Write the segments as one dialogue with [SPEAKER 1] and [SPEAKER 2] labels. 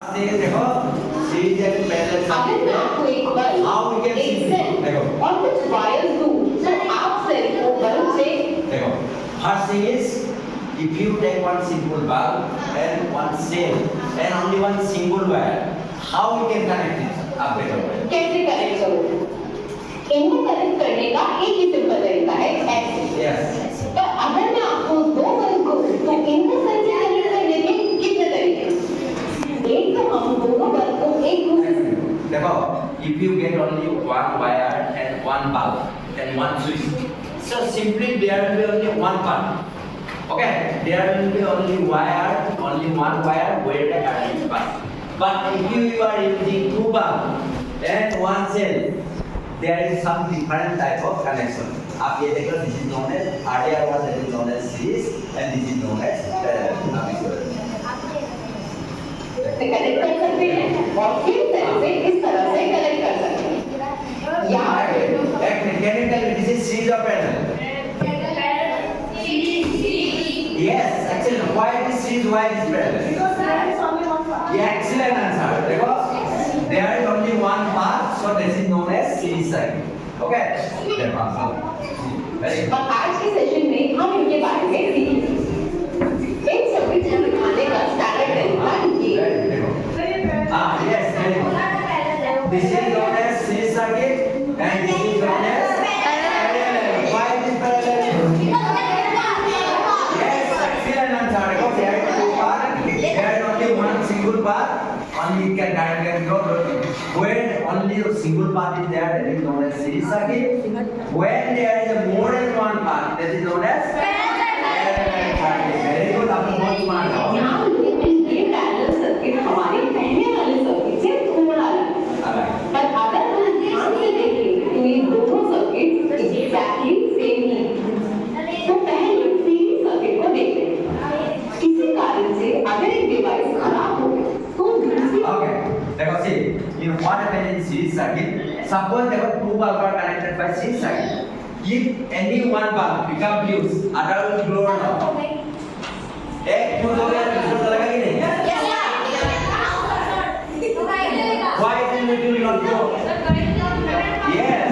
[SPEAKER 1] देखो series and parallel
[SPEAKER 2] अगर मैं आपको एक बल
[SPEAKER 1] हाउ वी कैन
[SPEAKER 2] एक
[SPEAKER 1] सी
[SPEAKER 2] सेल
[SPEAKER 1] देखो
[SPEAKER 2] और कुछ वायर्स दूं तो आप सेल को बल से
[SPEAKER 1] देखो first thing is if you take one simple bulb and one cell and only one single wire how we can connect it आप देखो
[SPEAKER 2] कैसे कनेक्ट करूं इनको कनेक्ट करने का एक ही सिंपल तरीका है ऐसे
[SPEAKER 1] यस
[SPEAKER 2] पर अगर मैं आपको दो बल को तो इनको सेल से कनेक्ट करने के कितने तरीके हैं एक तो हम दोनों बल को एक दूसरे से
[SPEAKER 1] देखो if you get only one wire and one bulb and one switch so simply there will be only one part okay there will be only one wire where the current is passing but if you are using two bulb and one cell there is some different type of connection आप ये देखो this is known as earlier was that is known as series and this is known as parallel
[SPEAKER 2] से connect कर सकते हैं और फिर cell से इस तरह से कनेक्ट कर सकते हैं या
[SPEAKER 1] एक mechanical this is series or parallel yes actually why it is series why it is parallel yeah excellent answer देखो there is only one path so this is known as series circuit okay देखो very good
[SPEAKER 2] और आज के session में हम इनके बारे में सीखेंगे इन सर्किट को दिखाने का स्टैंडर्ड तरीका ये
[SPEAKER 1] देखो ah yes very good this is known as series circuit and this is known as parallel why it is parallel yes excellent answer देखो there is two path there is only one single path only it can go when only a single path is there that is known as series circuit when there is a more than one path that is known as parallel circuit very good आपने बहुत smart हो
[SPEAKER 2] ध्यान दें ये parallel circuit हमारे पहले वाले circuit से थोड़ा अलग है पर अगर हम ध्यान से देखें तो ये दोनों सर्किट एग्जैक्टली सेम ही हैं तो पहले सीरीज सर्किट को देखते हैं किसी कारण से अगर एक डिवाइस खराब हो तो दूसरी
[SPEAKER 1] okay देखो see in what happens in series circuit suppose there are two bulbs are connected by series circuit if any one bulb become fuse other will blow out एक fuse हो गया दूसरा चलेगा कि नहीं why it will not blow yes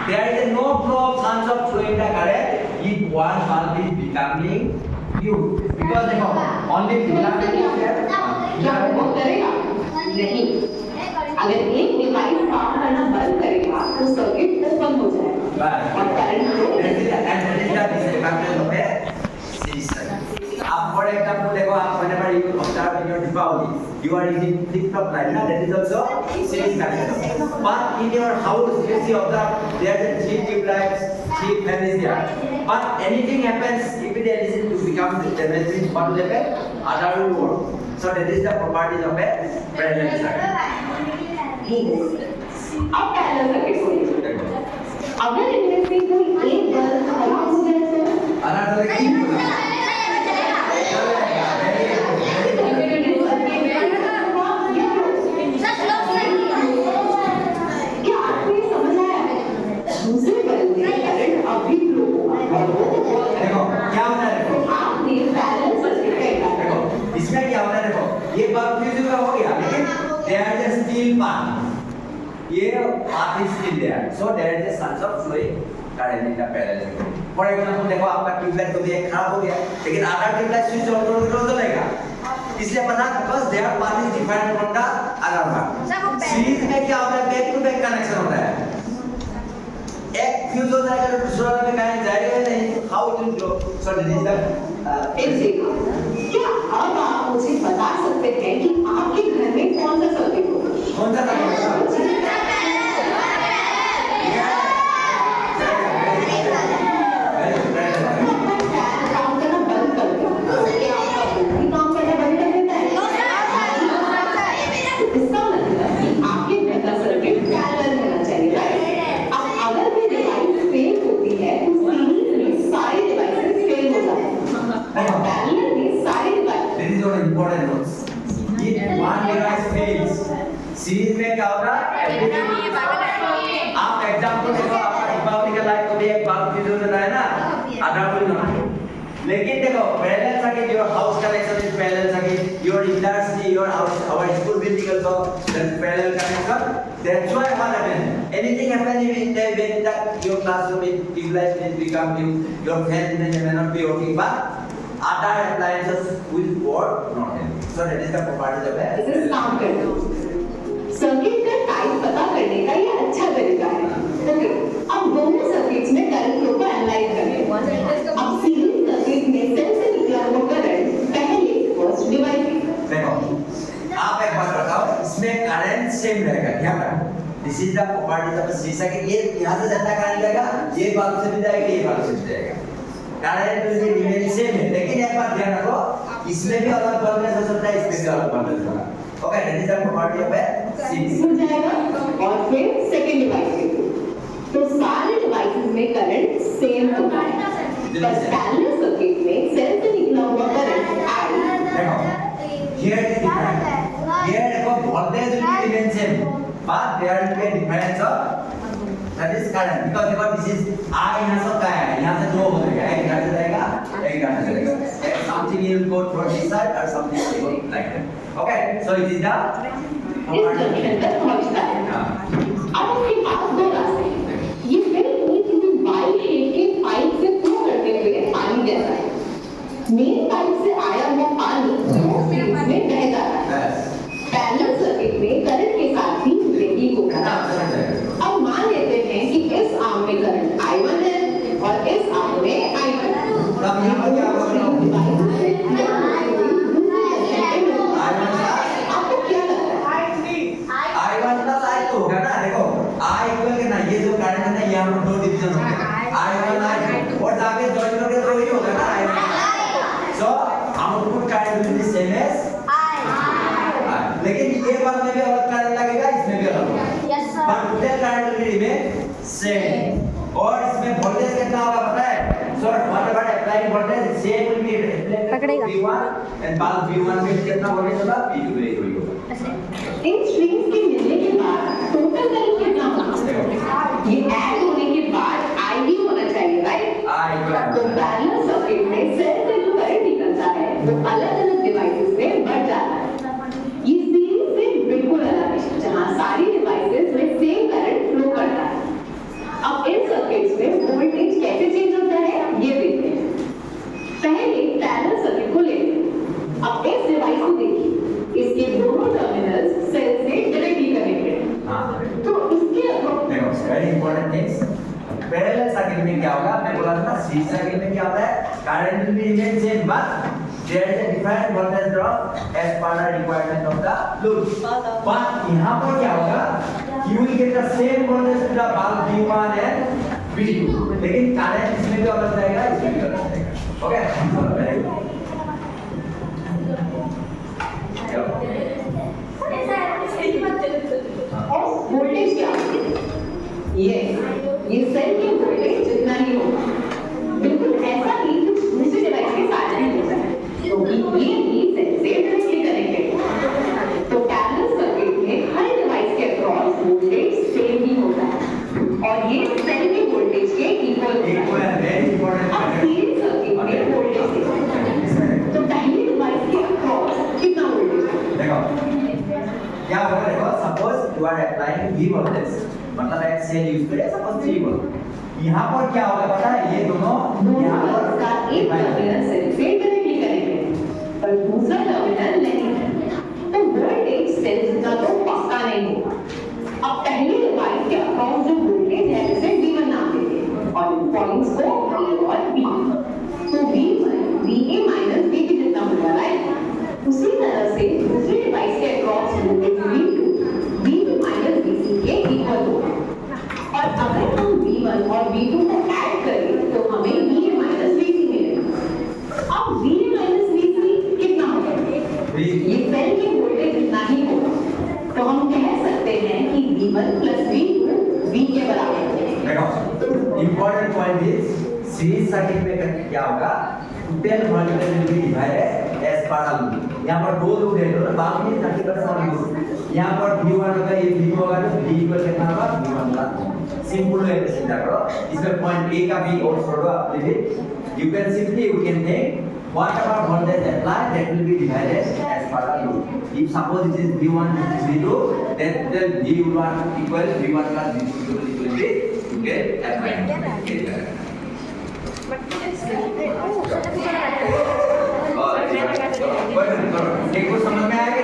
[SPEAKER 1] there is no flow of chance of flowing the current if one bulb is becoming fuse because देखो only filament is there
[SPEAKER 2] क्या वो करेगा नहीं अगर एक डिवाइस काम करना बंद करेगा तो सर्किट ओपन हो जाएगा और करंट
[SPEAKER 1] आप for example देखो आप whenever you observe in your Deepavali you are using flip-flop light na that is also series connection but in your house you see observe there is three tube lights three fan is there but anything happens if it is to become damaging what will happen other will work so that is the properties of a parallel circuit
[SPEAKER 2] अब parallel circuit को देखो अगर इनमें से कोई एक bulb खराब हो जाए तो
[SPEAKER 1] अलग अलग की होगा
[SPEAKER 2] क्या आपको ये समझ आया दूसरे बल्ब में करंट अभी फ्लो होगा
[SPEAKER 1] देखो क्या होता है देखो
[SPEAKER 2] आपने पैरेलल सर्किट का इस्तेमाल
[SPEAKER 1] देखो इसमें क्या होता है देखो ये बल्ब फ्यूज का हो गया लेकिन there is a steel part ये part is still there so there is a chance of flowing current in the parallel for example देखो आपका ट्यूबलाइट तो भी खराब हो गया लेकिन आधा ट्यूबलाइट स्विच ऑन करोगे तो चलेगा इसलिए पता because there part is different from the other part series में क्या होता है बैक टू बैक कनेक्शन होता है एक फ्यूज हो जाएगा तो दूसरा में कहीं जाएगा नहीं how it will grow so this is the
[SPEAKER 2] क्या अब आप मुझे बता सकते हैं कि आपके घर में कौन सा सर्किट होगा
[SPEAKER 1] कौन सा सर्किट
[SPEAKER 2] काम करना बंद कर दो क्या आपका बल्ब भी काम करना बंद कर देता है इसका मतलब कि आपके घर का सर्किट पैरेलल होना चाहिए राइट अब अगर कोई डिवाइस फेल होती है तो सीरीज में सारे डिवाइसेस फेल हो जाते हैं और पैरेलल में सारे device
[SPEAKER 1] This is one important notes. If one device fails, series में क्या होगा? आप एग्जाम्पल देखो आपका दीपावली का लाइट तो भी एक बल्ब फ्यूज हो जाता है ना, आधा भी ना। लेकिन देखो parallel circuit your house connection is parallel circuit, your your industry, our school building also, there's parallel connection. That's why what happened? Anything happen in the way that your classroom is utilized, it become your fan may not be working, but other appliances will work not help. So that is the property of
[SPEAKER 2] This is counted. Circuit का type पता करने का ये अच्छा तरीका है। Okay, अब दोनों सर्किट्स में करंट फ्लो को एनालाइज करें। अब सीरीज सर्किट में सेल से निकला हुआ करंट पहले फर्स्ट डिवाइस।
[SPEAKER 1] देखो, आप एक बात बताओ, इसमें करंट सेम रहेगा क्या? This is the property of शीशा के ये यहाँ से जितना करंट जाएगा, ये बल्ब से भी जाएगा, ये बल्ब से भी जाएगा। Current will be remain same है, लेकिन एक बात ध्यान रखो, इसमें भी अलग वोल्टेज हो सकता है, इसमें भी अलग वोल्टेज होगा। Okay, that is the property of A series.
[SPEAKER 2] हो जाएगा और फिर सेकंड डिवाइस के तो सारे डिवाइसेस में करंट सेम होगा, पर पैरेलल सर्किट में सेल से निकला हुआ करंट आई।
[SPEAKER 1] देखो, here is different. Here देखो voltage will be remain same, but there will be a difference of that is current because देखो this is I यहाँ से क्या है? यहाँ से दो हो जाएगा, एक यहाँ से जाएगा, एक यहाँ से जाएगा. Something will go through this side or something will go like that. Okay, so it is the
[SPEAKER 2] इस जंक्शन तक पहुंचता है। अब उसके पास दो रास्ते हैं। ये फिर कोई किसी वाई शेप के पाइप से फ्लो करते हुए पानी जैसा है। मेन पाइप से आया हुआ पानी दो सीरीज में बह जाता है। पैरेलल सर्किट में करंट के साथ ही ब्रेकिंग होता है। अब मान लेते हैं कि इस आर्म में करंट I1 है और इस आर्म में I2 है।
[SPEAKER 1] तब यहाँ पर क्या होगा?
[SPEAKER 2] आपको क्या लगता है?
[SPEAKER 1] I1 plus I2 होगा ना? देखो, I equal के ना ये जो करंट है ना यहाँ पर दो डिवीजन होंगे, I1 I2 और जाके जॉइन करके तो वही होगा ना I1। So output current will be same as I। लेकिन ये बात में भी अलग करंट लगेगा, इसमें भी अलग होगा। पर total current will remain same। और इसमें वोल्टेज कितना होगा पता है? So whatever applied voltage same will be reflected to V1 and bulb V1 में कितना वोल्टेज होगा? V2 में वही होगा।
[SPEAKER 2] इन स्ट्रिंग्स के मिलने के बाद टोटल करंट कितना होगा? ये ऐड होने के बाद IV होना चाहिए, राइट? तो पैरेलल सर्किट में सेल से जो करंट निकलता है वो अलग-अलग डिवाइसेस में बढ़ जाता है। ये सीरीज से बिल्कुल अलग है, जहां सारी डिवाइसेस में सेम करंट फ्लो करता है। अब इन सर्किट्स में वोल्टेज कैसे चेंज होता है ये देखते हैं। पहले पैरेलल सर्किट को लेते हैं। अब इस डिवाइस को देखिए, इसके दोनों टर्मिनल्स सेल से डायरेक्टली कनेक्टेड हैं। तो इसके अलावा
[SPEAKER 1] देखो, very important things, parallel circuit में क्या होगा? मैं बोला था ना, सीरीज सर्किट में क्या होता है? Current will be remain same but there is a different voltage drop as per the requirement of the load। बट यहाँ पर क्या होगा? You will get the same voltage to the bulb V1 and V2, लेकिन current इसमें भी अलग जाएगा, इसमें भी अलग जाएगा। Okay, very good.
[SPEAKER 2] और वोल्टेज क्या होगा? ये सेल के वोल्टेज जितना ही होगा, बिल्कुल ऐसा ही कुछ दूसरे डिवाइस के साथ भी होता है, क्योंकि ये भी सेल से डायरेक्टली कनेक्टेड है। तो पैरेलल सर्किट में हर डिवाइस के अक्रॉस वोल्टेज सेम ही होता है और ये सेल के वोल्टेज के इक्वल होता है। अब सीरीज सर्किट में वोल्टेज तो पहले डिवाइस के अक्रॉस कितना वोल्टेज है?
[SPEAKER 1] देखो, क्या होगा? देखो, suppose you are applying V voltage, मतलब एक सेल यूज करें, सपोज 3 वोल्ट। यहाँ पर क्या होगा पता है? ये दोनों यहाँ पर
[SPEAKER 2] का एक टर्मिनल सेल से डायरेक्टली कनेक्टेड है पर दूसरा टर्मिनल नहीं है, तो वोल्टेज सेल जितना तो पक्का नहीं होगा। अब पहले डिवाइस के अक्रॉस जो वोल्टेज है उसे V1 नाम देते हैं और पॉइंट्स को A और B। तो V1 VA माइनस VB जितना होगा, राइट? उसी तरह से दूसरे डिवाइस के across voltage V2 VB minus VC के इक्वल होगा। और अगर हम V1 और V2 को ऐड करें तो हमें VA माइनस VC मिलेगा। अब VA माइनस VC कितना होगा? ये सेल के वोल्टेज जितना ही होगा, तो हम कह सकते हैं कि V1 प्लस V2 V के बराबर है।
[SPEAKER 1] देखो, important point is series circuit में क्या होगा? Total voltage will be divided as per the loop. यहाँ पर दो लूप है, तो बाकी 30% वाली लूप। यहाँ पर V1 होगा, ये V2 होगा, तो V इक्वल कितना होगा? V1 प्लस सिंपल है, चिंता करो। इसमें पॉइंट A का भी और छोड़ो, आप लिख। You can simply you can take whatever voltage applied, that will be divided as per the load. If suppose it is V1, this is V2, then V1 equal V1 plus V2 equal to you get applied. एक को समझ में आएगा